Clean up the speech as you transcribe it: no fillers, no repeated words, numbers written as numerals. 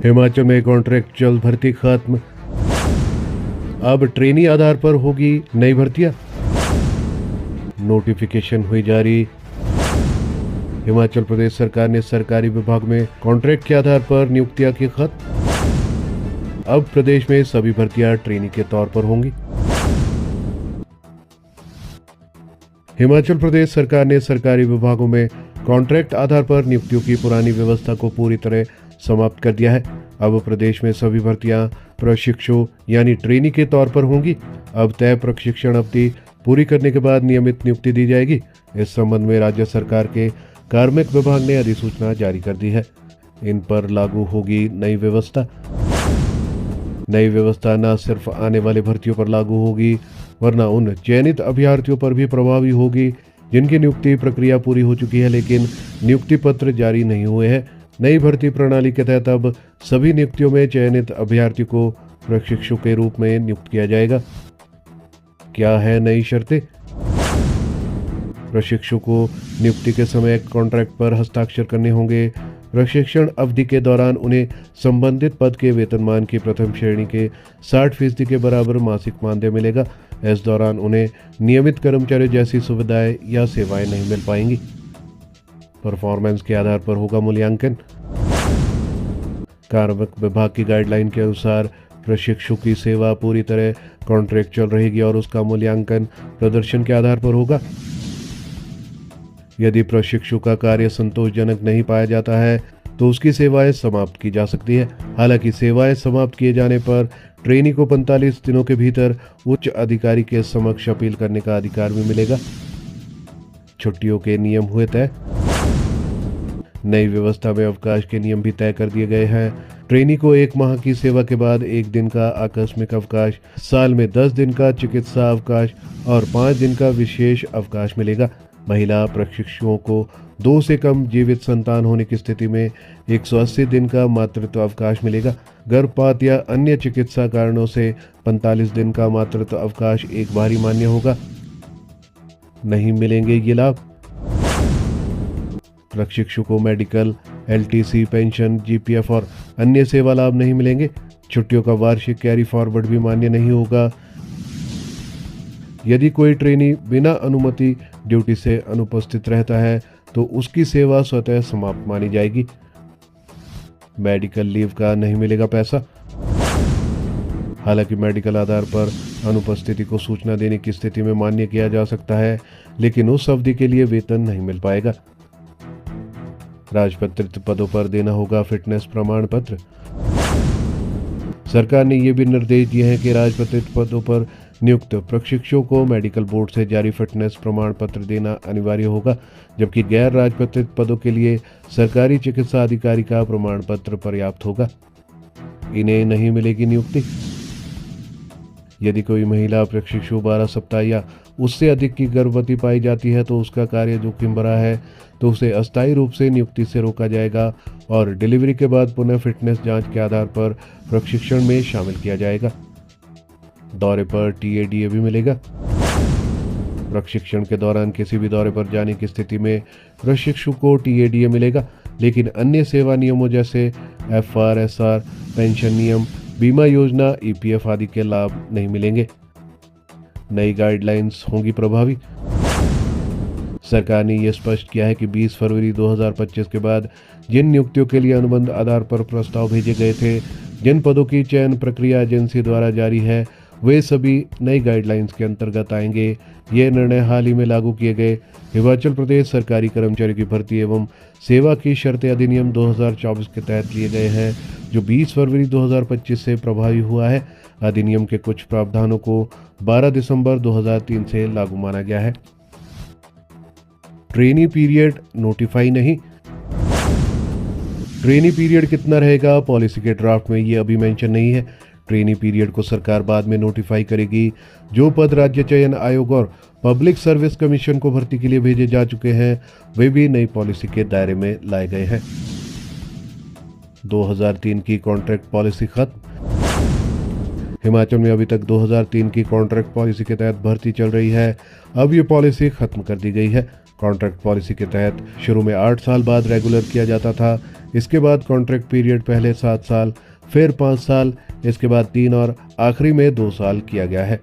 हिमाचल में कॉन्ट्रैक्चुअल भर्ती खत्म, अब ट्रेनी आधार पर होगी नई भर्तियां। नोटिफिकेशन हुई जारी। हिमाचल प्रदेश सरकार ने सरकारी विभाग में कॉन्ट्रैक्ट के आधार पर नियुक्तियां की खत्म। अब प्रदेश में सभी भर्तियां ट्रेनी के तौर पर होंगी। हिमाचल प्रदेश सरकार ने सरकारी विभागों में कॉन्ट्रैक्ट आधार पर नियुक्तियों की पुरानी व्यवस्था को पूरी तरह समाप्त कर दिया है। अब प्रदेश में सभी भर्तियां प्रशिक्षु यानी ट्रेनी के तौर पर होंगी। अब तय प्रशिक्षण अवधि पूरी करने के बाद नियमित नियुक्ति दी जाएगी। इस संबंध में राज्य सरकार के कार्मिक विभाग ने अधिसूचना जारी कर दी है। इन पर लागू होगी नई व्यवस्था। नई व्यवस्था न सिर्फ आने वाले भर्तियों पर लागू होगी वरना उन चयनित अभ्यर्थियों पर भी प्रभावी होगी जिनकी नियुक्ति प्रक्रिया पूरी हो चुकी है लेकिन नियुक्ति पत्र जारी नहीं हुए हैं। नई भर्ती प्रणाली के तहत अब सभी नियुक्तियों में चयनित अभ्यर्थी को प्रशिक्षु के रूप में नियुक्त किया जाएगा। क्या है नई शर्तें? प्रशिक्षु को नियुक्ति के समय कॉन्ट्रैक्ट पर हस्ताक्षर करने होंगे। प्रशिक्षण अवधि के दौरान उन्हें संबंधित पद के वेतनमान की प्रथम श्रेणी के 60% के बराबर मासिक मानदेय मिलेगा। इस दौरान उन्हें नियमित कर्मचारी जैसी सुविधाएं या सेवाएं नहीं मिल पाएंगी। परफॉर्मेंस के आधार पर होगा मूल्यांकन। कार्मिक विभाग की गाइडलाइन के अनुसार प्रशिक्षु की सेवा पूरी तरह कॉन्ट्रैक्चुअल रहेगी और उसका मूल्यांकन प्रदर्शन के आधार पर होगा। यदि प्रशिक्षु का कार्य संतोषजनक नहीं पाया जाता है तो उसकी सेवाएं समाप्त की जा सकती है। हालांकि सेवाएं समाप्त किए जाने पर ट्रेनी को 45 दिनों के भीतर उच्च अधिकारी के समक्ष अपील करने का अधिकार भी मिलेगा। छुट्टियों के नियम हुए तय। नई व्यवस्था में अवकाश के नियम भी तय कर दिए गए हैं। ट्रेनी को 1 माह की सेवा के बाद 1 दिन का आकस्मिक अवकाश, साल में 10 दिन का चिकित्सा अवकाश और 5 दिन का विशेष अवकाश मिलेगा। महिला प्रशिक्षुओं को 2 से कम जीवित संतान होने की स्थिति में 180 दिन का मातृत्व अवकाश मिलेगा। गर्भपात या अन्य चिकित्सा कारणों से 45 दिन का मातृत्व अवकाश एक बार ही मान्य होगा। नहीं मिलेंगे ये लाभ। प्रशिक्षु को मेडिकल, LTC, पेंशन, GPF और अन्य सेवा लाभ नहीं मिलेंगे। छुट्टियों का वार्षिक कैरी फॉरवर्ड भी मान्य नहीं होगा। यदि कोई ट्रेनी बिना अनुमति ड्यूटी से अनुपस्थित रहता है तो उसकी सेवा स्वतः समाप्त मानी जाएगी। मेडिकल लीव का नहीं मिलेगा पैसा। हालांकि मेडिकल आधार पर अनुपस्थिति को सूचना देने की स्थिति में मान्य किया जा सकता है लेकिन उस अवधि के लिए वेतन नहीं मिल पाएगा। राजपत्रित पदों पर देना होगा फिटनेस प्रमाण पत्र। सरकार ने ये भी निर्देश दिए हैं कि राजपत्रित पदों पर नियुक्त प्रशिक्षुओं को मेडिकल बोर्ड से जारी फिटनेस प्रमाण पत्र देना अनिवार्य होगा, जबकि गैर राजपत्रित पदों के लिए सरकारी चिकित्सा अधिकारी का प्रमाण पत्र पर्याप्त होगा। इन्हें नहीं मिलेगी नियुक्ति। यदि कोई महिला प्रशिक्षु 12 सप्ताह या उससे अधिक की गर्भवती पाई जाती है तो उसका कार्य जोखिम भरा है तो उसे अस्थायी रूप से नियुक्ति से रोका जाएगा और डिलीवरी के बाद पुनः फिटनेस जांच के आधार पर प्रशिक्षण में शामिल किया जाएगा। दौरे पर TADA भी मिलेगा। प्रशिक्षण के दौरान किसी भी दौरे पर जाने की स्थिति में प्रशिक्षु को TADA मिलेगा लेकिन अन्य सेवा नियमों जैसे FR/SR, पेंशन नियम, बीमा योजना, EPF आदि के लाभ नहीं मिलेंगे। नई गाइडलाइंस होंगी प्रभावी। सरकार ने यह स्पष्ट किया है कि 20 फरवरी 2025 के बाद जिन नियुक्तियों के लिए अनुबंध आधार पर प्रस्ताव भेजे गए थे, जिन पदों की चयन प्रक्रिया एजेंसी द्वारा जारी है, वे सभी नई गाइडलाइंस के अंतर्गत आएंगे। ये निर्णय हाल ही में लागू किए गए हिमाचल प्रदेश सरकारी कर्मचारी की भर्ती एवं सेवा की शर्तें अधिनियम 2024 के तहत लिए गए हैं जो 20 फरवरी 2025 से प्रभावी हुआ है। अधिनियम के कुछ प्रावधानों को 12 दिसंबर 2003 से लागू माना गया है। ट्रेनी पीरियड नोटिफाई नहीं। ट्रेनी पीरियड कितना रहेगा पॉलिसी के ड्राफ्ट में ये अभी मेंशन नहीं है। ट्रेनी पीरियड को सरकार बाद में नोटिफाई करेगी। जो पद राज्य चयन आयोग और पब्लिक सर्विस कमीशन को भर्ती के लिए भेजे जा चुके हैं वे भी नई पॉलिसी के दायरे में लाए गए हैं। 2003 की कॉन्ट्रैक्ट पॉलिसी खत्म। हिमाचल में अभी तक 2003 की कॉन्ट्रैक्ट पॉलिसी के तहत भर्ती चल रही है। अब ये पॉलिसी खत्म कर दी गई है। कॉन्ट्रैक्ट पॉलिसी के तहत शुरू में 8 साल बाद रेगुलर किया जाता था। इसके बाद कॉन्ट्रैक्ट पीरियड पहले 7 साल, फिर 5 साल, इसके बाद 3 और आखिरी में 2 साल किया गया है।